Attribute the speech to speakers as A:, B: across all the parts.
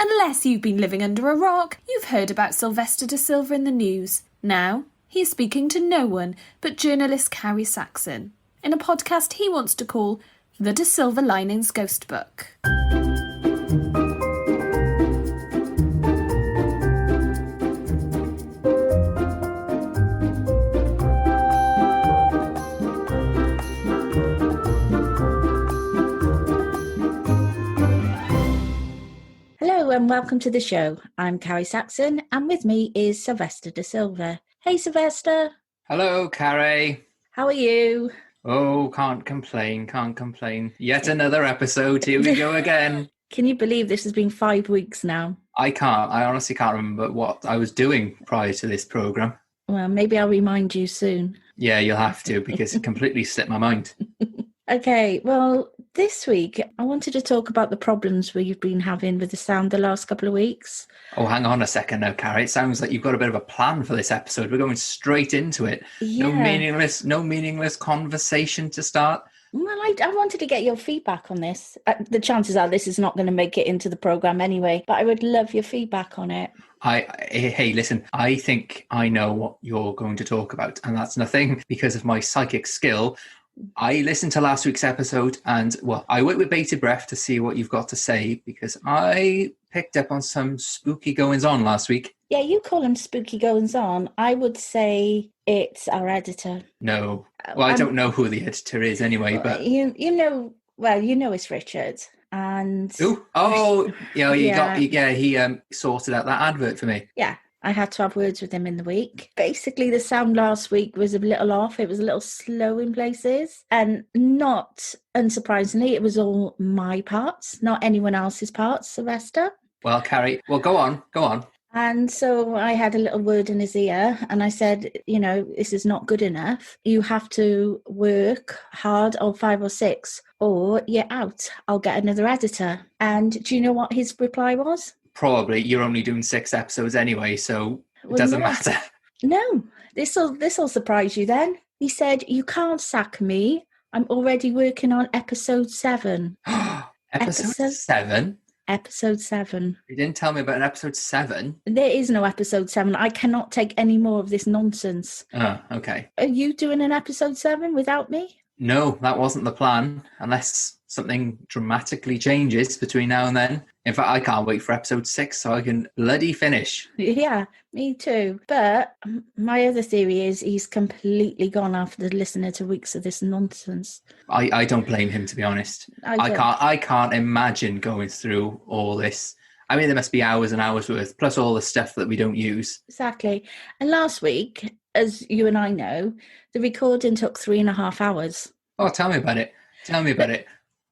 A: Unless you've been living under a rock, you've heard about Sylvester Da Silva in the news. Now, he's speaking to no one but journalist Carrie Saxon in a podcast he wants to call The Da Silva Linings Ghost Book.
B: Hello and welcome to the show. I'm Carrie Saxon and with me is Sylvester Da Silva. Hey Sylvester.
C: Hello Carrie.
B: How are you?
C: Oh, can't complain. Yet another episode, here we go again.
B: Can you believe this has been 5 weeks now?
C: I honestly can't remember what I was doing prior to this programme.
B: Well, maybe I'll remind you soon.
C: Yeah, you'll have to because it completely slipped my mind.
B: Okay, well, this week I wanted to talk about the problems we've been having with the sound the last couple of weeks.
C: Oh, hang on a second now, Carrie. It sounds like you've got a bit of a plan for this episode. We're going straight into it.
B: Yeah.
C: No meaningless conversation to start.
B: Well, I wanted to get your feedback on this. The chances are this is not going to make it into the programme anyway, but I would love your feedback on it.
C: Hey, listen, I think I know what you're going to talk about, and that's nothing because of my psychic skill. I listened to last week's episode and, well, I wait with bated breath to see what you've got to say because I picked up on some spooky goings-on last week.
B: Yeah, you call them spooky goings-on. I would say it's our editor.
C: No. Well, I don't know who the editor is anyway, but...
B: You know it's Richard. And...
C: Ooh. Oh, yeah, he sorted out that advert for me.
B: Yeah. I had to have words with him in the week. Basically, the sound last week was a little off. It was a little slow in places. And not unsurprisingly, it was all my parts, not anyone else's parts, Sylvester.
C: Well, Carrie, go on.
B: And so I had a little word in his ear and I said, this is not good enough. You have to work hard on 5 or 6 or you're out. I'll get another editor. And do you know what his reply was?
C: Probably. You're only doing 6 episodes anyway, so it doesn't matter.
B: No, this'll surprise you then. He said, you can't sack me. I'm already working on episode 7.
C: Episode 7?
B: Episode 7.
C: You didn't tell me about an episode 7?
B: There is no episode 7. I cannot take any more of this nonsense.
C: Oh, okay.
B: Are you doing an episode 7 without me?
C: No, that wasn't the plan, unless something dramatically changes between now and then. In fact, I can't wait for episode 6 so I can bloody finish.
B: Yeah, me too. But my other theory is he's completely gone after the listener to weeks of this nonsense.
C: I don't blame him, to be honest. I can't imagine going through all this. I mean, there must be hours and hours worth, plus all the stuff that we don't use.
B: Exactly. And last week, as you and I know, the recording took 3.5 hours.
C: Oh, tell me about it.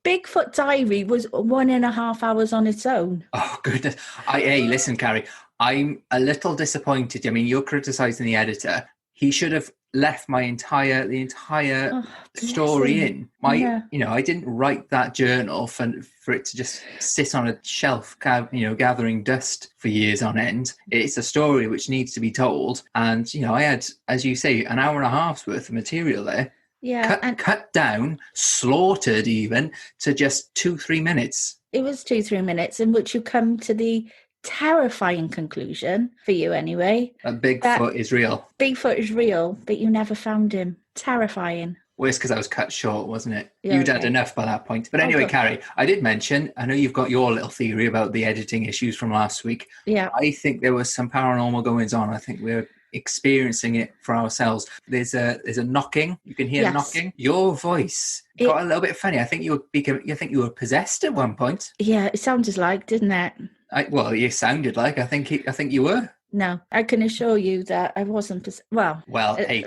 B: Bigfoot Diary was 1.5 hours on its own.
C: Oh, goodness. Hey, listen, Carrie, I'm a little disappointed. I mean, you're criticising the editor. He should have left the entire story in. I didn't write that journal for it to just sit on a shelf, gathering dust for years on end. It's a story which needs to be told. And, I had, as you say, 1.5 hours worth of material there.
B: Yeah.
C: Cut down, slaughtered even, to just 2-3 minutes.
B: It was 2-3 minutes in which you come to the terrifying conclusion, for you anyway,
C: that Bigfoot is real.
B: Bigfoot is real, but you never found him. Terrifying.
C: Well, it's because I was cut short, wasn't it?
B: Yeah,
C: You'd had enough by that point. But anyway, Carrie, I did mention, I know you've got your little theory about the editing issues from last week.
B: Yeah.
C: I think there was some paranormal goings on. I think we're experiencing it for ourselves. There's a knocking. You can hear knocking. Your voice got a little bit funny. I think you were possessed at one point.
B: Yeah, it sounded like, didn't it?
C: You sounded like. I think you were.
B: No, I can assure you that I wasn't.
C: Hey,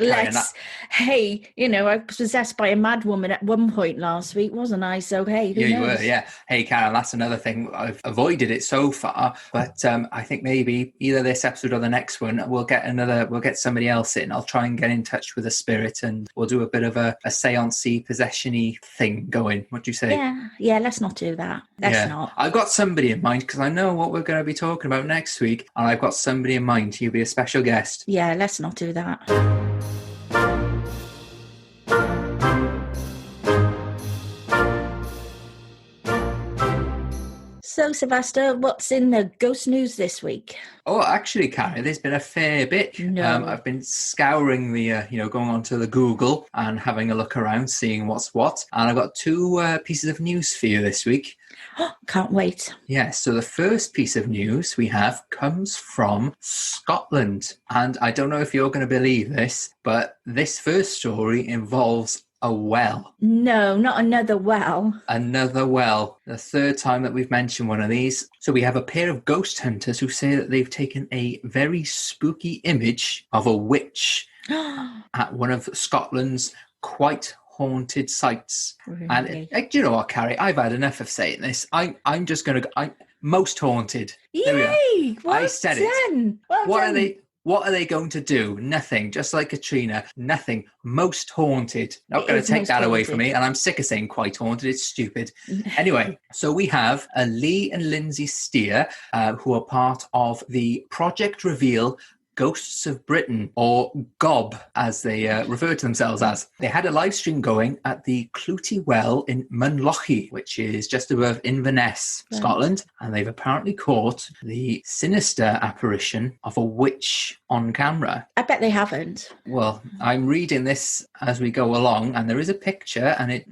C: Karen,
B: I was possessed by a mad woman at one point last week, wasn't I? So, hey, who knows?
C: You were, yeah. Hey, Karen, that's another thing. I've avoided it so far, but I think maybe either this episode or the next one, we'll get somebody else in. I'll try and get in touch with a spirit and we'll do a bit of a seance-y, possession-y thing going. What do you say?
B: Yeah, let's not do that. Let's not.
C: I've got somebody in mind because I know what we're going to be talking about next week, and I've got somebody in mind. You'll be a special guest.
B: Yeah, let's not do that. So, Sylvester, what's in the ghost news this week?
C: Oh, actually, Carrie, there's been a fair bit.
B: No.
C: I've been scouring the, going onto the Google and having a look around, seeing what's what. And I've got two pieces of news for you this week.
B: Can't wait.
C: Yes, so the first piece of news we have comes from Scotland. And I don't know if you're going to believe this, but this first story involves a well.
B: No, not another well.
C: Another well. The third time that we've mentioned one of these. So we have a pair of ghost hunters who say that they've taken a very spooky image of a witch at one of Scotland's quite haunted sites.
B: Really?
C: And do you know what, Carrie? I've had enough of saying this. I'm just going to go. Most haunted.
B: Yay! Well
C: I said
B: done. Well done.
C: What are they going to do? Nothing. Just like Katrina, nothing. Most haunted. Not going to take that away from me. And I'm sick of saying quite haunted. It's stupid. Anyway, so we have Lee and Lindsay Steer, who are part of the Project Reveal Ghosts of Britain, or GOB, as they refer to themselves as. They had a live stream going at the Clooty Well in Munlochy, which is just above Inverness, Scotland, and they've apparently caught the sinister apparition of a witch on camera.
B: I bet they haven't.
C: Well, I'm reading this as we go along, and there is a picture, and it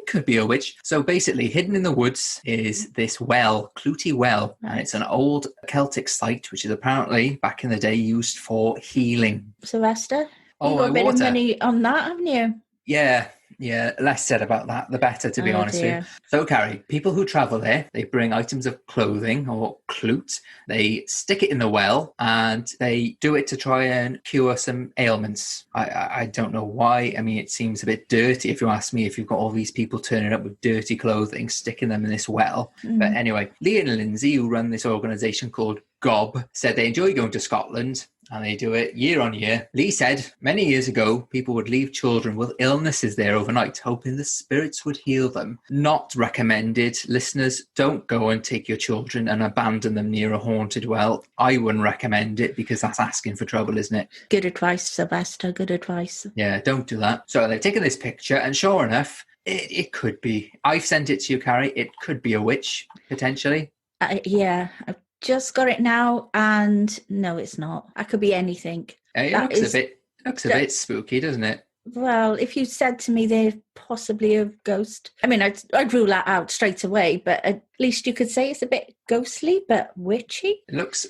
C: could be a witch. So basically, hidden in the woods is this well, Clooty Well, and it's an old Celtic site, which is apparently, back in the day, used for healing.
B: Sylvester, you got a bit of money on that, haven't you?
C: Yeah, less said about that, the better, to be honest with you. So, Carrie, people who travel there, they bring items of clothing or clout, they stick it in the well, and they do it to try and cure some ailments. I don't know why. I mean, it seems a bit dirty, if you ask me, if you've got all these people turning up with dirty clothing, sticking them in this well. But anyway, Lee and Lindsay, who run this organisation called GOB, said they enjoy going to Scotland, and they do it year on year. Lee said many years ago, people would leave children with illnesses there overnight, hoping the spirits would heal them. Not recommended. Listeners, don't go and take your children and abandon them near a haunted well. I wouldn't recommend it, because that's asking for trouble, isn't it?
B: Good advice, Sylvester. Good advice.
C: Yeah, don't do that. So they've taken this picture, and sure enough, it could be. I've sent it to you, Carrie. It could be a witch, potentially.
B: Yeah, I've just got it now, and no, it's not. I could be anything.
C: It looks a bit spooky, doesn't it?
B: Well, if you said to me they're possibly a ghost, I mean, I'd rule that out straight away, but at least you could say it's a bit ghostly, but witchy.
C: It looks,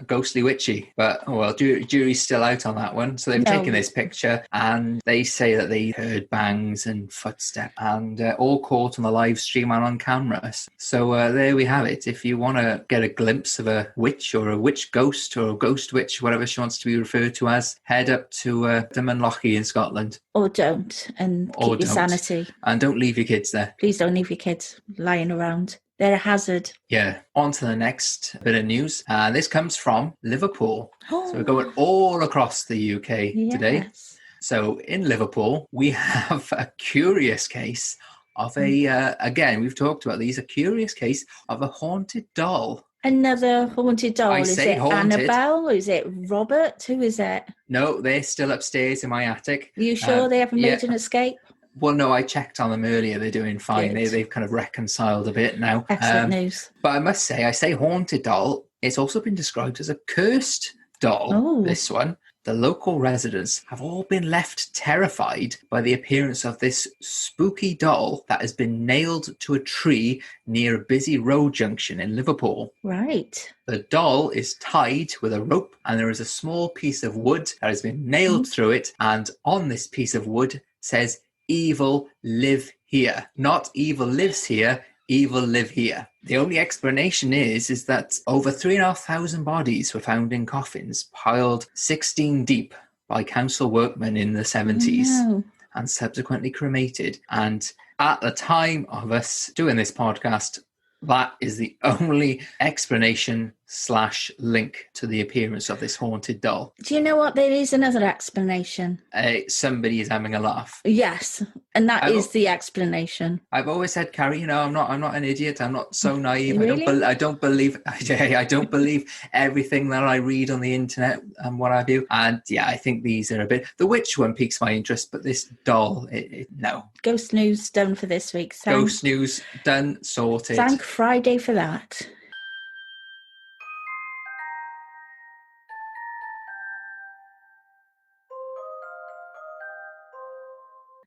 C: ghostly witchy. But, jury's still out on that one. So they've taken this picture, and they say that they heard bangs and footsteps, and all caught on the live stream and on cameras. So there we have it. If you want to get a glimpse of a witch, or a witch ghost, or a ghost witch, whatever she wants to be referred to as, head up to Munlochy in Scotland.
B: Or don't, and keep your sanity.
C: And don't leave your kids there.
B: Please don't leave your kids lying around. They're a hazard.
C: Yeah. On to the next bit of news. This comes from Liverpool. So we're going all across the UK today. So in Liverpool, we have a curious case of again, we've talked about these, a curious case of a haunted doll.
B: Another haunted doll. Is it
C: haunted.
B: Annabelle? Is it Robert? Who is it?
C: No, they're still upstairs in my attic.
B: Are you sure they haven't made an escape?
C: Well, no, I checked on them earlier. They're doing fine. They've kind of reconciled a bit now.
B: Excellent news.
C: But I must say, I say haunted doll. It's also been described as a cursed doll, this one. The local residents have all been left terrified by the appearance of this spooky doll that has been nailed to a tree near a busy road junction in Liverpool.
B: Right.
C: The doll is tied with a rope, and there is a small piece of wood that has been nailed through it. And on this piece of wood says, "Evil live here." Not evil lives here, evil live here. The only explanation is that over 3,500 bodies were found in coffins piled 16 deep by council workmen in the 70s and subsequently cremated. And at the time of us doing this podcast, that is the only explanation /link to the appearance of this haunted doll.
B: Do you know what? There is another explanation.
C: Somebody is having a laugh.
B: Yes, and that is the explanation.
C: I've always said, Carrie, I'm not an idiot. I'm not so naive.
B: Really?
C: I don't believe everything that I read on the internet and what have you. And yeah, I think these are a bit. The witch one piques my interest, but this doll, no.
B: Ghost news done for this week.
C: Ghost news done, sorted.
B: Thank Friday for that.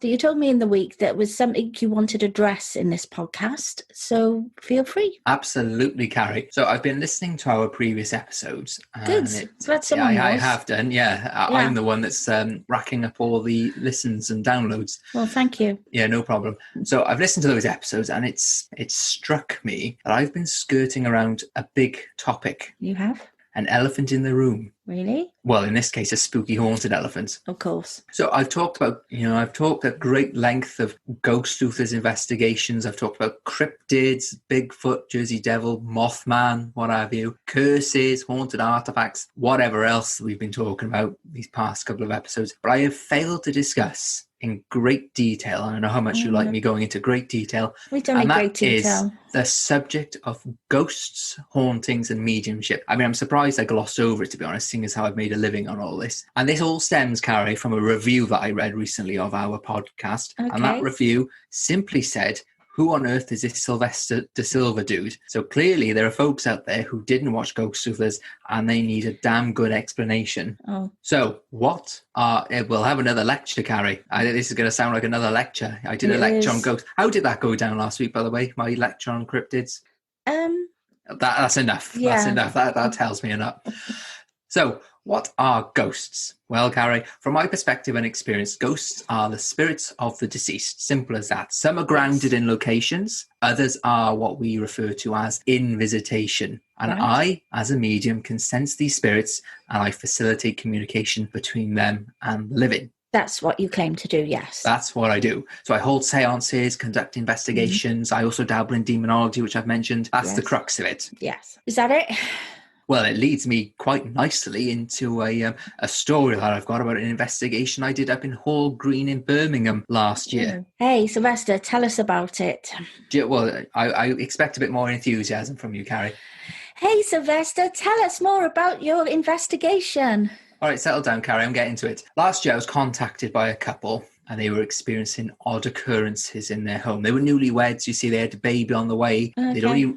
B: You told me in the week that was something you wanted to address in this podcast, so feel free.
C: Absolutely, Carrie. So I've been listening to our previous episodes.
B: Good. Glad someone knows.
C: I have done, yeah. I'm the one that's racking up all the listens and downloads.
B: Well, thank you.
C: Yeah, no problem. So I've listened to those episodes, and it's struck me that I've been skirting around a big topic.
B: You have?
C: An elephant in the room.
B: Really?
C: Well, in this case, a spooky haunted elephant.
B: Of course.
C: So I've talked at great length of ghost sleuthers investigations. I've talked about cryptids, Bigfoot, Jersey Devil, Mothman, what have you, curses, haunted artifacts, whatever else we've been talking about these past couple of episodes. But I have failed to discuss in great detail, and I know how much you like me going into great detail.
B: We've done in great detail.
C: Is the subject of ghosts, hauntings, and mediumship. I mean, I'm surprised I glossed over it, to be honest, seeing as how I've made a living on all this. And this all stems, Carrie, from a review that I read recently of our podcast. Okay. And that review simply said, who on earth is this Sylvester Da Silva dude? So clearly there are folks out there who didn't watch Ghost Sleuthers and they need a damn good explanation. Oh. So we'll have another lecture, Carrie. This is going to sound like another lecture. I did a lecture on ghosts. How did that go down last week, by the way? My lecture on cryptids? That's enough. Yeah. That's enough. That tells me enough. So, what are ghosts? Well, Carrie, from my perspective and experience, ghosts are the spirits of the deceased. Simple as that. Some are grounded in locations. Others are what we refer to as in visitation. And I, as a medium, can sense these spirits and I facilitate communication between them and the living.
B: That's what you claim to do, yes.
C: That's what I do. So I hold seances, conduct investigations. I also dabble in demonology, which I've mentioned. That's the crux of it.
B: Yes. Is that it?
C: Well, it leads me quite nicely into a story that I've got about an investigation I did up in Hall Green in Birmingham last year.
B: Hey, Sylvester, tell us about it.
C: Well, I expect a bit more enthusiasm from you, Carrie.
B: Hey, Sylvester, tell us more about your investigation.
C: All right, settle down, Carrie. I'm getting to it. Last year, I was contacted by a couple and they were experiencing odd occurrences in their home. They were newlyweds. You see, they had a baby on the way. Okay.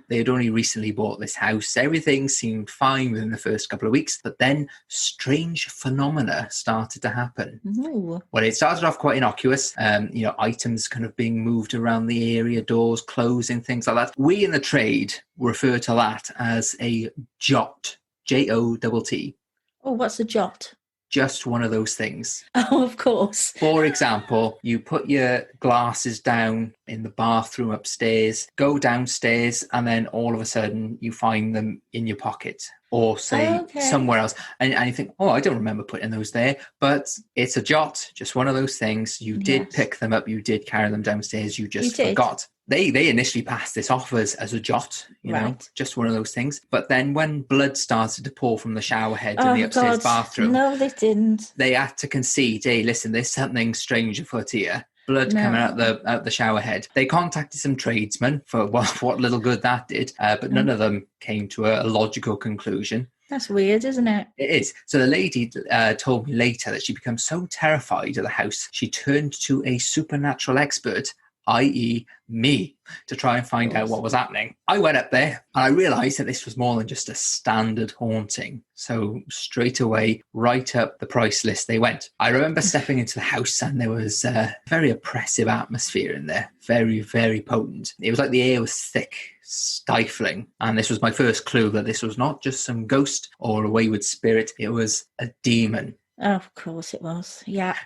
C: They had only recently bought this house. Everything seemed fine within the first couple of weeks, but then strange phenomena started to happen. Ooh. Well, it started off quite innocuous. Items kind of being moved around the area, doors closing, things like that. We in the trade refer to that as a jot, J-O-T-T.
B: Oh, what's a jot?
C: Just one of those things.
B: Oh, of course.
C: For example, you put your glasses down in the bathroom upstairs, go downstairs, and then all of a sudden you find them in your pocket or say somewhere else. And you think, I don't remember putting those there. But it's a jot, just one of those things. You did pick them up. You did carry them downstairs. You just forgot. They initially passed this off as a jot, you know, just one of those things. But then when blood started to pour from the shower head in the upstairs bathroom.
B: No, they didn't.
C: They had to concede, hey, listen, there's something strange afoot here. Blood coming out the shower head. They contacted some tradesmen for what little good that did, but none of them came to a logical conclusion.
B: That's weird, isn't it?
C: It is. So the lady told me later that she became so terrified of the house, she turned to a supernatural expert, i.e. me, to try and find out what was happening. I went up there and I realised that this was more than just a standard haunting. So straight away, right up the price list they went. I remember stepping into the house and there was a very oppressive atmosphere in there. Very, very potent. It was like the air was thick, stifling. And this was my first clue that this was not just some ghost or a wayward spirit. It was a demon.
B: Oh, of course it was. Yeah.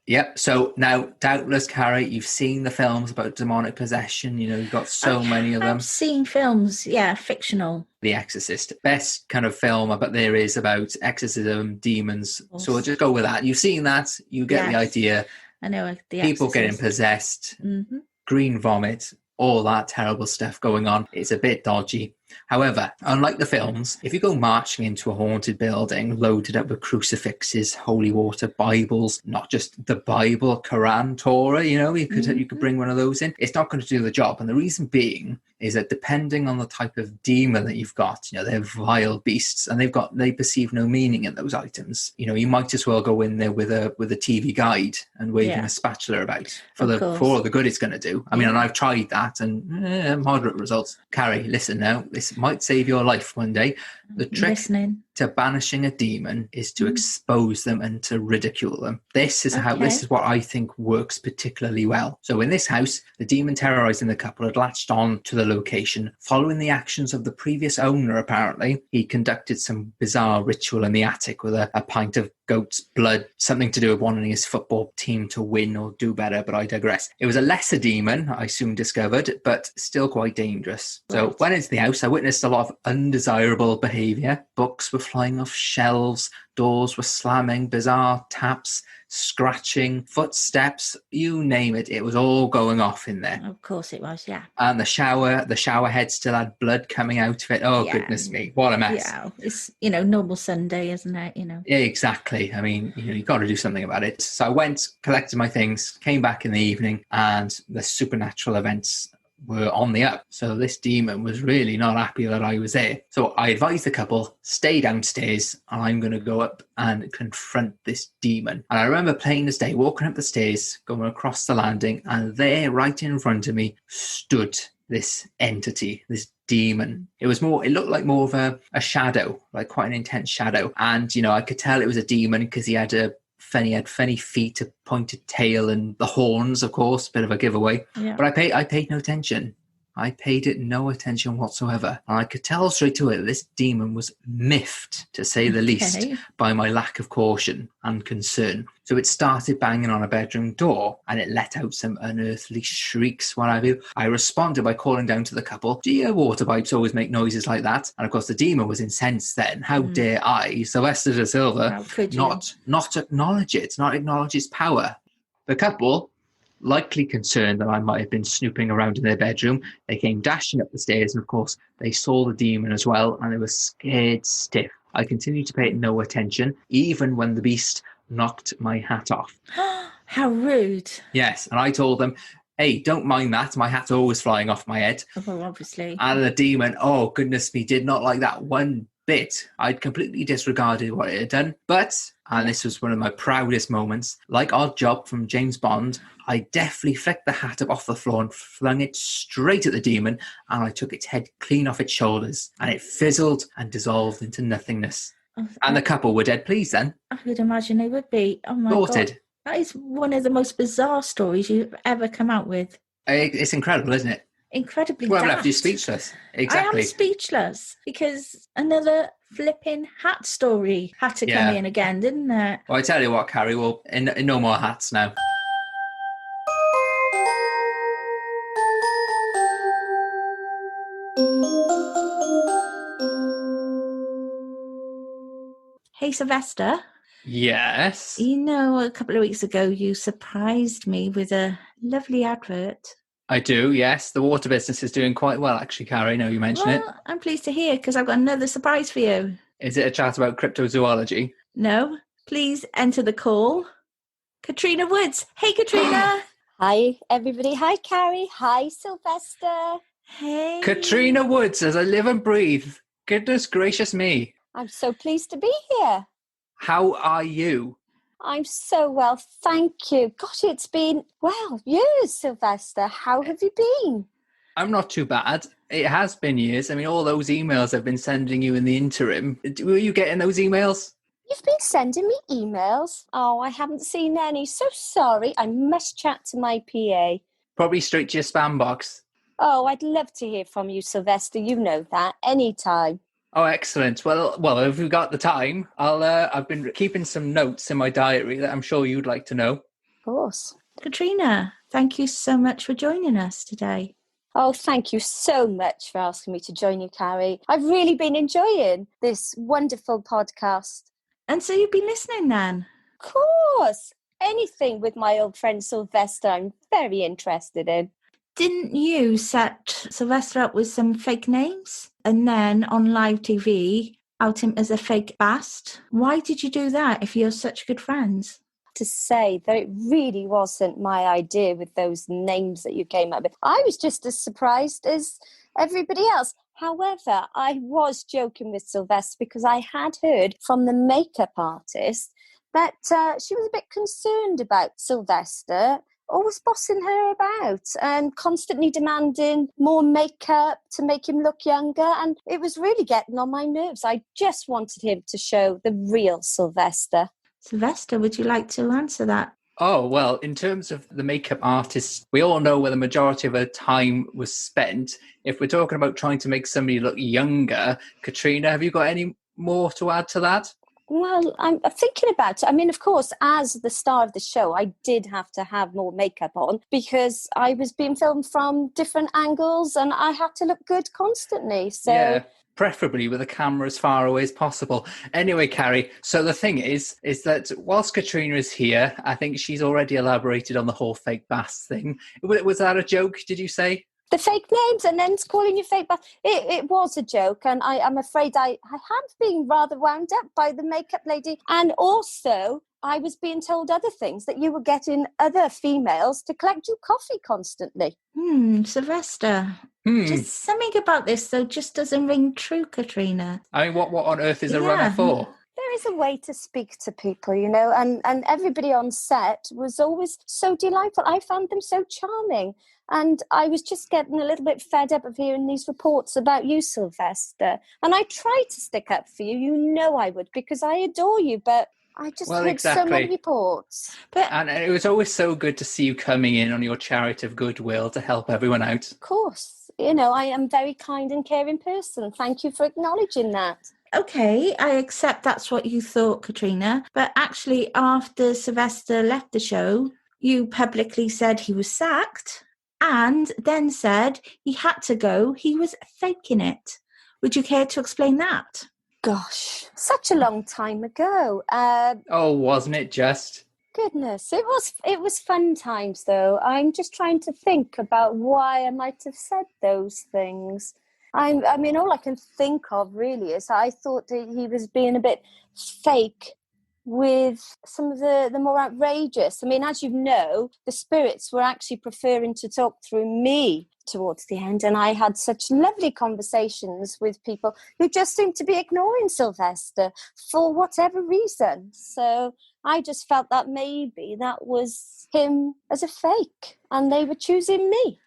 C: Yep. So now, doubtless, Carrie, you've seen the films about demonic possession. You know, you've got so many of them.
B: I've seen films, fictional.
C: The Exorcist, best kind of film I bet there is about exorcism, demons. So we'll just go with that. You've seen that. You get the idea.
B: I know.
C: People getting possessed, green vomit, all that terrible stuff going on. It's a bit dodgy. However, unlike the films, if you go marching into a haunted building loaded up with crucifixes, holy water, Bibles, not just the Bible, Quran, Torah, you could bring one of those in. It's not going to do the job. And the reason being is that depending on the type of demon that you've got, they're vile beasts and they perceive no meaning in those items. You might as well go in there with a TV guide and waving a spatula about for all the good it's going to do. I mean, and I've tried that and moderate results. Carrie, listen now, this might save your life one day. The trick to banishing a demon is to expose them and to ridicule them. This is what I think works particularly well. So in this house, the demon terrorizing the couple had latched on to the location. Following the actions of the previous owner, apparently, he conducted some bizarre ritual in the attic with a pint of goat's blood, something to do with wanting his football team to win or do better, but I digress. It was a lesser demon, I soon discovered, but still quite dangerous. So went into the house, I witnessed a lot of undesirable behaviour. Books were flying off shelves, doors were slamming, bizarre taps, scratching, footsteps, you name it. It was all going off in there.
B: Of course it was, yeah.
C: And the shower head still had blood coming out of it. Oh, goodness me. What a mess.
B: Yeah, it's, normal Sunday, isn't it?
C: Yeah, exactly. I mean, you've got to do something about it. So I went, collected my things, came back in the evening, and the supernatural events were on the up. So this demon was really not happy that I was there. So I advised the couple, stay downstairs, and I'm going to go up and confront this demon. And I remember plain as day, walking up the stairs, going across the landing, and there, right in front of me, stood this entity, this demon. It looked like more of a shadow, like quite an intense shadow. And, I could tell it was a demon because he had funny feet, a pointed tail, and the horns, of course, bit of a giveaway. Yeah. But I paid no attention. I paid it no attention whatsoever. And I could tell straight away that this demon was miffed, to say the least, by my lack of caution and concern. So it started banging on a bedroom door and it let out some unearthly shrieks, what have you. I responded by calling down to the couple, do your water pipes always make noises like that? And of course the demon was incensed then. How dare I, Sylvester Da Silva, not acknowledge it, not acknowledge its power? The couple, likely concerned that I might have been snooping around in their bedroom, they came dashing up the stairs, and of course they saw the demon as well, and they were scared stiff. I continued to pay it no attention, even when the beast knocked my hat off.
B: How rude.
C: Yes, and I told them, hey, don't mind that, my hat's always flying off my head.
B: Well, obviously.
C: And the demon, oh goodness me, did not like that one bit. I'd completely disregarded what it had done, but, and this was one of my proudest moments, like Odd Job from James Bond, I deftly flicked the hat up off the floor and flung it straight at the demon, and I took its head clean off its shoulders, and it fizzled and dissolved into nothingness. And the couple were dead pleased then.
B: I could imagine they would be. Oh my God. That is one of the most bizarre stories you've ever come out with.
C: It's incredible, isn't it?
B: Incredibly
C: well, left you speechless. Exactly.
B: I am speechless because another flipping hat story had to come in again, didn't it?
C: Well, I tell you what, Carrie, well, in no more hats now.
B: Hey, Sylvester.
C: Yes?
B: A couple of weeks ago you surprised me with a lovely advert.
C: I do, yes. The water business is doing quite well, actually, Carrie. Now you mention it.
B: I'm pleased to hear because I've got another surprise for you.
C: Is it a chat about cryptozoology?
B: No. Please enter the call. Katrina Woods. Hey, Katrina.
D: Hi, everybody. Hi, Carrie. Hi, Sylvester.
B: Hey.
C: Katrina Woods, as I live and breathe. Goodness gracious me.
D: I'm so pleased to be here.
C: How are you?
D: I'm so well, thank you. Gosh, it's been, years, Sylvester. How have you been?
C: I'm not too bad. It has been years. I mean, all those emails I've been sending you in the interim. Were you getting those emails?
D: You've been sending me emails? Oh, I haven't seen any. So sorry. I must chat to my PA.
C: Probably straight to your spam box.
D: Oh, I'd love to hear from you, Sylvester. You know that. Anytime.
C: Oh, excellent. Well, if we've got the time, I've been keeping some notes in my diary that I'm sure you'd like to know.
D: Of course.
B: Katrina, thank you so much for joining us today.
D: Oh, thank you so much for asking me to join you, Carrie. I've really been enjoying this wonderful podcast.
B: And so you've been listening then?
D: Of course. Anything with my old friend Sylvester, I'm very interested in.
B: Didn't you set Sylvester up with some fake names and then on live TV out him as a fake bast? Why did you do that if you're such good friends?
D: To say that it really wasn't my idea with those names that you came up with. I was just as surprised as everybody else. However, I was joking with Sylvester because I had heard from the makeup artist that she was a bit concerned about Sylvester always bossing her about and constantly demanding more makeup to make him look younger. And it was really getting on my nerves. I just wanted him to show the real Sylvester.
B: Sylvester, would you like to answer that?
C: Oh, well, in terms of the makeup artist, we all know where the majority of her time was spent. If we're talking about trying to make somebody look younger, Katrina, have you got any more to add to that?
D: Well, I'm thinking about it. I mean, of course, as the star of the show, I did have to have more makeup on because I was being filmed from different angles and I had to look good constantly. So.
C: Yeah. Preferably with the camera as far away as possible. Anyway, Carrie, so the thing is that whilst Katrina is here, I think she's already elaborated on the whole fake bass thing. Was that a joke, did you say?
D: The fake names and then calling you fake bass. It was a joke, and I'm afraid I have been rather wound up by the makeup lady. And also, I was being told other things, that you were getting other females to collect you coffee constantly.
B: Sylvester. Just something about this, though, just doesn't ring true, Katrina.
C: I mean, what on earth is a runner for?
D: There is a way to speak to people, you know, and everybody on set was always so delightful. I found them so charming. And I was just getting a little bit fed up of hearing these reports about you, Sylvester. And I tried to stick up for you. You know I would, because I adore you, but I just heard so many reports.
C: And it was always so good to see you coming in on your charity of goodwill to help everyone out.
D: Of course. You know, I am a very kind and caring person. Thank you for acknowledging that.
B: Okay, I accept that's what you thought, Katrina. But actually, after Sylvester left the show, you publicly said he was sacked and then said he had to go. He was faking it. Would you care to explain that?
D: Gosh, such a long time ago.
C: Wasn't it just?
D: Goodness, it was fun times, though. I'm just trying to think about why I might have said those things. I mean, all I can think of really is I thought that he was being a bit fake with some of the more outrageous. I mean, as you know, the spirits were actually preferring to talk through me towards the end, and I had such lovely conversations with people who just seemed to be ignoring Sylvester for whatever reason. So I just felt that maybe that was him as a fake and they were choosing me.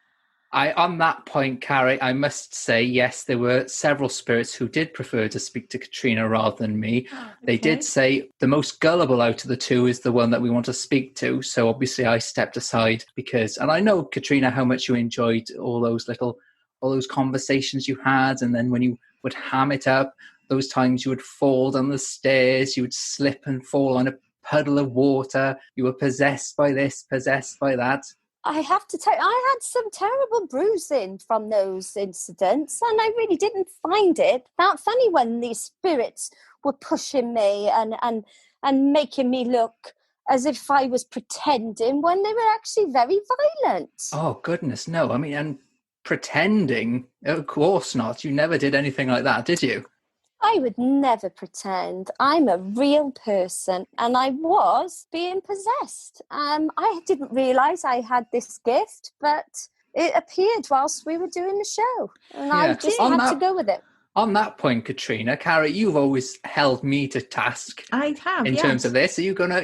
C: On that point, Carrie, I must say, yes, there were several spirits who did prefer to speak to Katrina rather than me. Oh, okay. They did say the most gullible out of the two is the one that we want to speak to. So obviously I stepped aside because, and I know, Katrina, how much you enjoyed all those conversations you had. And then when you would ham it up, those times you would fall down the stairs, you would slip and fall on a puddle of water. You were possessed by this, possessed by that.
D: I have to tell you, I had some terrible bruising from those incidents, and I really didn't find it that funny when these spirits were pushing me and making me look as if I was pretending when they were actually very violent.
C: Oh, goodness, no. I mean, and pretending? Of course not. You never did anything like that, did you?
D: I would never pretend. I'm a real person, and I was being possessed. I didn't realise I had this gift, but it appeared whilst we were doing the show, and I just had to go with it.
C: On that point, Katrina, Carrie, you've always held me to task.
B: I have,
C: in terms of this. Are you gonna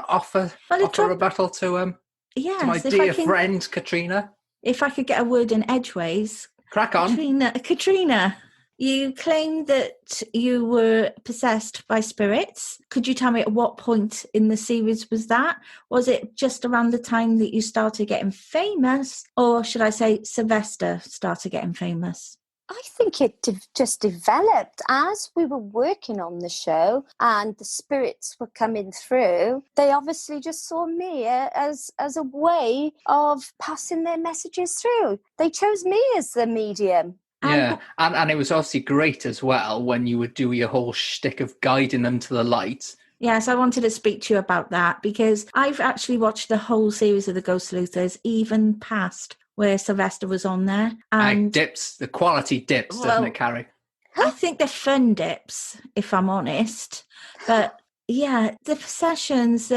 C: offer a rebuttal to my dear friend Katrina?
B: If I could get a word in edgeways,
C: crack on,
B: Katrina. You claimed that you were possessed by spirits. Could you tell me at what point in the series was that? Was it just around the time that you started getting famous? Or should I say Sylvester started getting famous?
D: I think it just developed as we were working on the show and the spirits were coming through. They obviously just saw me as a way of passing their messages through. They chose me as the medium.
C: Yeah, and it was obviously great as well when you would do your whole shtick of guiding them to the light.
B: Yes, I wanted to speak to you about that because I've actually watched the whole series of the Ghost Sleuthers, even past where Sylvester was on there.
C: And dips, the quality dips, doesn't it, Carrie?
B: I think they're fun dips, if I'm honest. But yeah, the processions,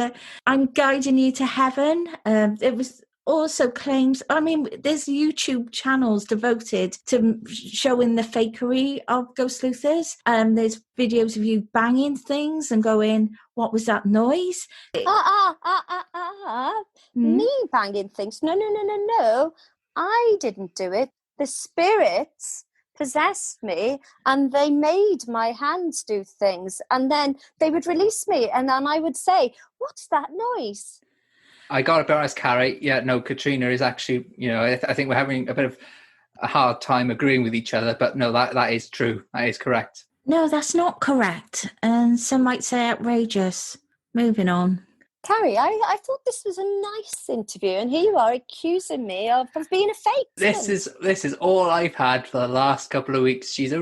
B: I'm guiding you to heaven. It was also claims, I mean, there's YouTube channels devoted to showing the fakery of ghost sleuthers. There's videos of you banging things and going, what was that noise?
D: Me banging things? No. I didn't do it. The spirits possessed me and they made my hands do things, and then they would release me and then I would say, what's that noise?
C: I got to be honest, Carrie. Yeah, no, Katrina is actually, I think we're having a bit of a hard time agreeing with each other, but no, that is true. That is correct.
B: No, that's not correct. And some might say outrageous. Moving on.
D: Carrie, I thought this was a nice interview, and here you are accusing me of being a fake.
C: This is all I've had for the last couple of weeks. She's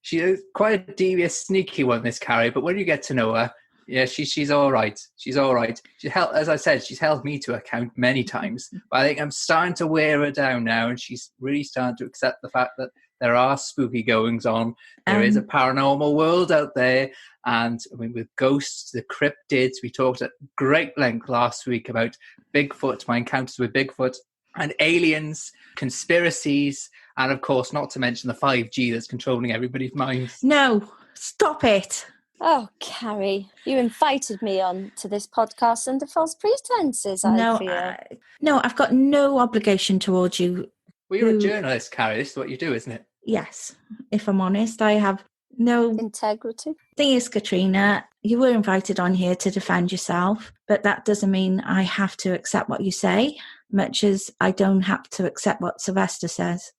C: she's quite a devious, sneaky one, this Carrie. But when you get to know her, yeah, she's all right. She's all right. As I said, she's held me to account many times. But I think I'm starting to wear her down now, and she's really starting to accept the fact that there are spooky goings on. There is a paranormal world out there. And I mean, with ghosts, the cryptids, we talked at great length last week about Bigfoot, my encounters with Bigfoot, and aliens, conspiracies, and of course, not to mention the 5G that's controlling everybody's minds.
B: No, stop it.
D: Oh, Carrie, you invited me on to this podcast under false pretenses, I feel.
B: No, I've got no obligation towards you.
C: Well, you're a journalist, Carrie. This is what you do, isn't it?
B: Yes, if I'm honest, I have no
D: integrity.
B: Thing is, Katrina, you were invited on here to defend yourself, but that doesn't mean I have to accept what you say, much as I don't have to accept what Sylvester says.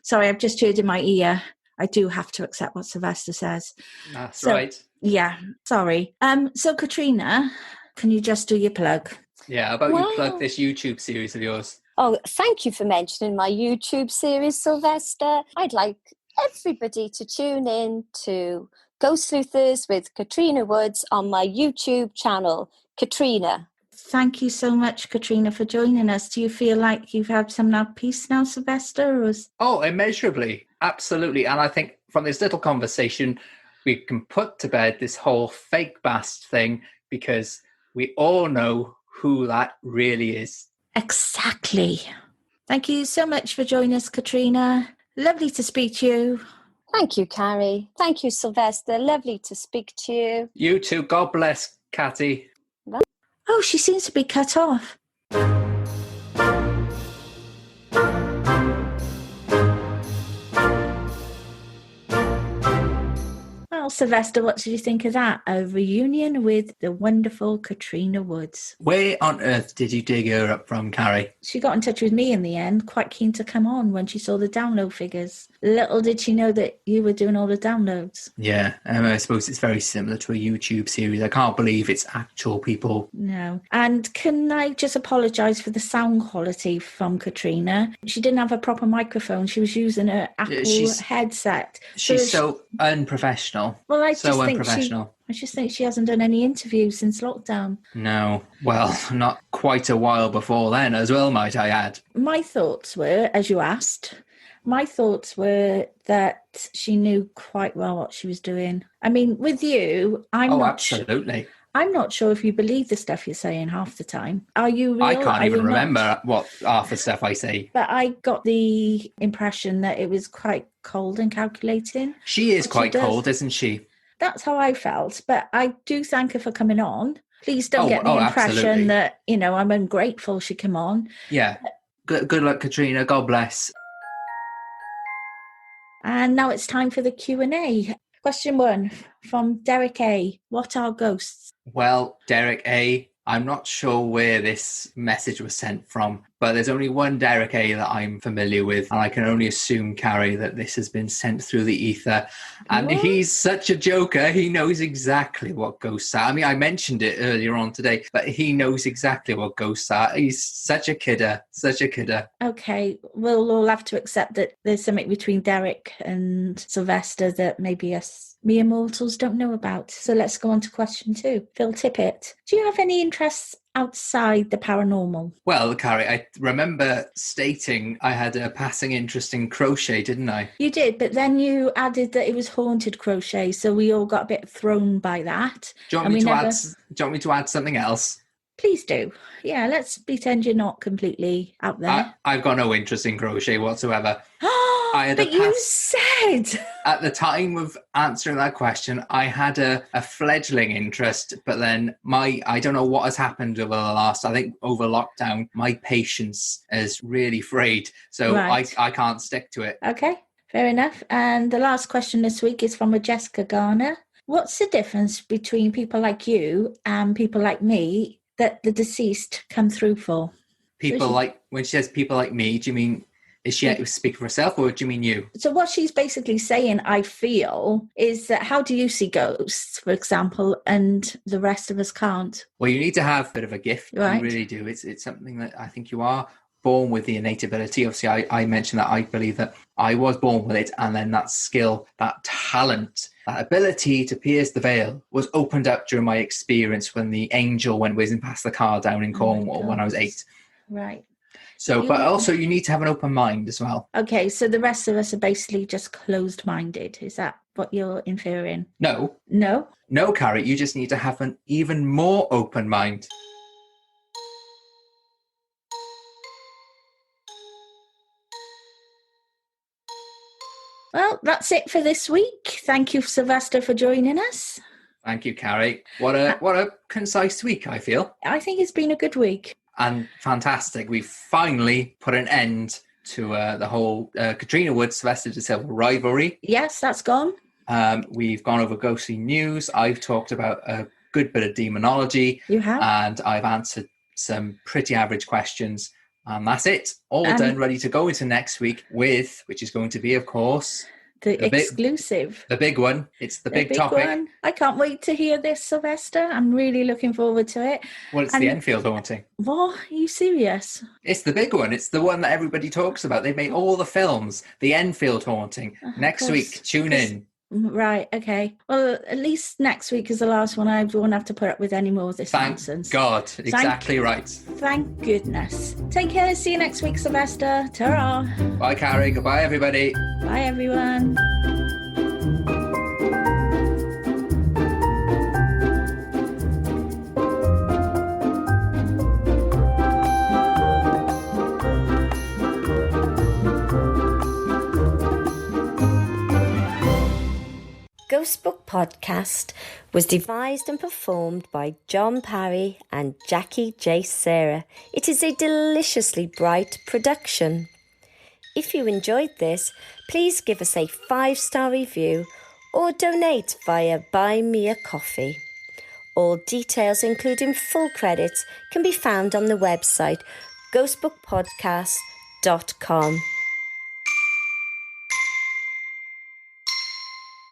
B: Sorry, I've just heard in my ear. I do have to accept what Sylvester says.
C: That's right.
B: Yeah, sorry. So, Katrina, can you just do your plug?
C: Yeah, how about you plug this YouTube series of yours?
D: Oh, thank you for mentioning my YouTube series, Sylvester. I'd like everybody to tune in to Ghost Sleuthers with Katrina Woods on my YouTube channel, Katrina.
B: Thank you so much, Katrina, for joining us. Do you feel like you've had some peace now, Sylvester?
C: Oh, immeasurably. Absolutely. And I think from this little conversation, we can put to bed this whole fake bast thing, because we all know who that really is.
B: Exactly. Thank you so much for joining us, Katrina. Lovely to speak to you.
D: Thank you, Carrie. Thank you, Sylvester. Lovely to speak to you.
C: You too. God bless, Catty.
B: Oh, she seems to be cut off. Well, Sylvester, what did you think of that? A reunion with the wonderful Katrina Woods.
C: Where on earth did you dig her up from, Carrie?
B: She got in touch with me in the end, quite keen to come on when she saw the download figures. Little did she know that you were doing all the downloads.
C: Yeah, I suppose it's very similar to a YouTube series. I can't believe it's actual people.
B: No. And can I just apologise for the sound quality from Katrina? She didn't have a proper microphone. She was using her Apple headset.
C: She's so unprofessional.
B: Well, I
C: just
B: think she hasn't done any interviews since lockdown.
C: No. Well, not quite a while before then as well, might I add.
B: My thoughts were, as you asked, that she knew quite well what she was doing. I mean, with you,
C: absolutely.
B: I'm not sure if you believe the stuff you're saying half the time. Are you real?
C: I can't even remember what half the stuff I say.
B: But I got the impression that it was quite cold and calculating.
C: She is quite cold, isn't she?
B: That's how I felt. But I do thank her for coming on. Please don't get the impression absolutely. That, I'm ungrateful she came on.
C: Yeah. Good luck, Katrina. God bless.
B: And now it's time for the Q&A. Question 1 from Derek A. What are ghosts?
C: Well, Derek A., I'm not sure where this message was sent from, but there's only one Derek A. that I'm familiar with, and I can only assume, Carrie, that this has been sent through the ether. And he's such a joker, he knows exactly what ghosts are. I mean, I mentioned it earlier on today, but he knows exactly what ghosts are. He's such a kidder.
B: Okay, we'll all have to accept that there's something between Derek and Sylvester that maybe us mere mortals don't know about. So let's go on to question 2. Phil Tippett, do you have any interests outside the paranormal?
C: Well, Carrie, I remember stating I had a passing interest in crochet, didn't I?
B: You did, but then you added that it was haunted crochet, so we all got a bit thrown by that.
C: Do you want me to add something else?
B: Please do. Yeah, let's pretend you're not completely out there.
C: I've got no interest in crochet whatsoever.
B: But you said...
C: At the time of answering that question, I had a fledgling interest, but then I don't know what has happened over the last, I think over lockdown, my patience is really frayed. So right. I can't stick to it.
B: Okay, fair enough. And the last question this week is from a Jessica Garner. What's the difference between people like you and people like me that the deceased come through for?
C: When she says people like me, do you mean, is she speaking for herself or do you mean you?
B: So what she's basically saying, I feel, is that how do you see ghosts, for example, and the rest of us can't?
C: Well, you need to have a bit of a gift.
B: Right.
C: You really do. It's something that I think you are born with, the innate ability. Obviously, I mentioned that I believe that I was born with it, and then that skill, that talent, that ability to pierce the veil was opened up during my experience when the angel went whizzing past the car down in Cornwall when I was 8.
B: Right.
C: So, but also you need to have an open mind as well.
B: Okay, so the rest of us are basically just closed-minded. Is that what you're inferring?
C: No.
B: No?
C: No, Carrie, you just need to have an even more open mind.
B: Well, that's it for this week. Thank you, Sylvester, for joining us.
C: Thank you, Carrie. What a concise week, I feel.
B: I think it's been a good week.
C: And fantastic. We finally put an end to the whole Katrina Woods, Sylvester Da Silva rivalry.
B: Yes, that's gone.
C: We've gone over ghostly news. I've talked about a good bit of demonology.
B: You have.
C: And I've answered some pretty average questions. And that's it. All done, ready to go into next week with, which is going to be, of course...
B: The exclusive.
C: The big one. It's the big topic.
B: One. I can't wait to hear this, Sylvester. I'm really looking forward to it.
C: Well, it's the Enfield haunting.
B: What? Are you serious?
C: It's the big one. It's the one that everybody talks about. They've made all the films. The Enfield haunting. Next week, tune in.
B: Right, okay. Well, at least next week is the last one. I won't have to put up with any more of this nonsense.
C: Thank God. Exactly right.
B: Thank goodness. Take care. See you next week, Sylvester. Ta-ra.
C: Bye, Carrie. Goodbye, everybody.
B: Bye, everyone.
E: Ghost Book Podcast was devised and performed by John Parry and Jackie J. Sarah. It is a deliciously bright production. If you enjoyed this, please give us a 5-star review or donate via Buy Me a Coffee. All details, including full credits, can be found on the website ghostbookpodcast.com.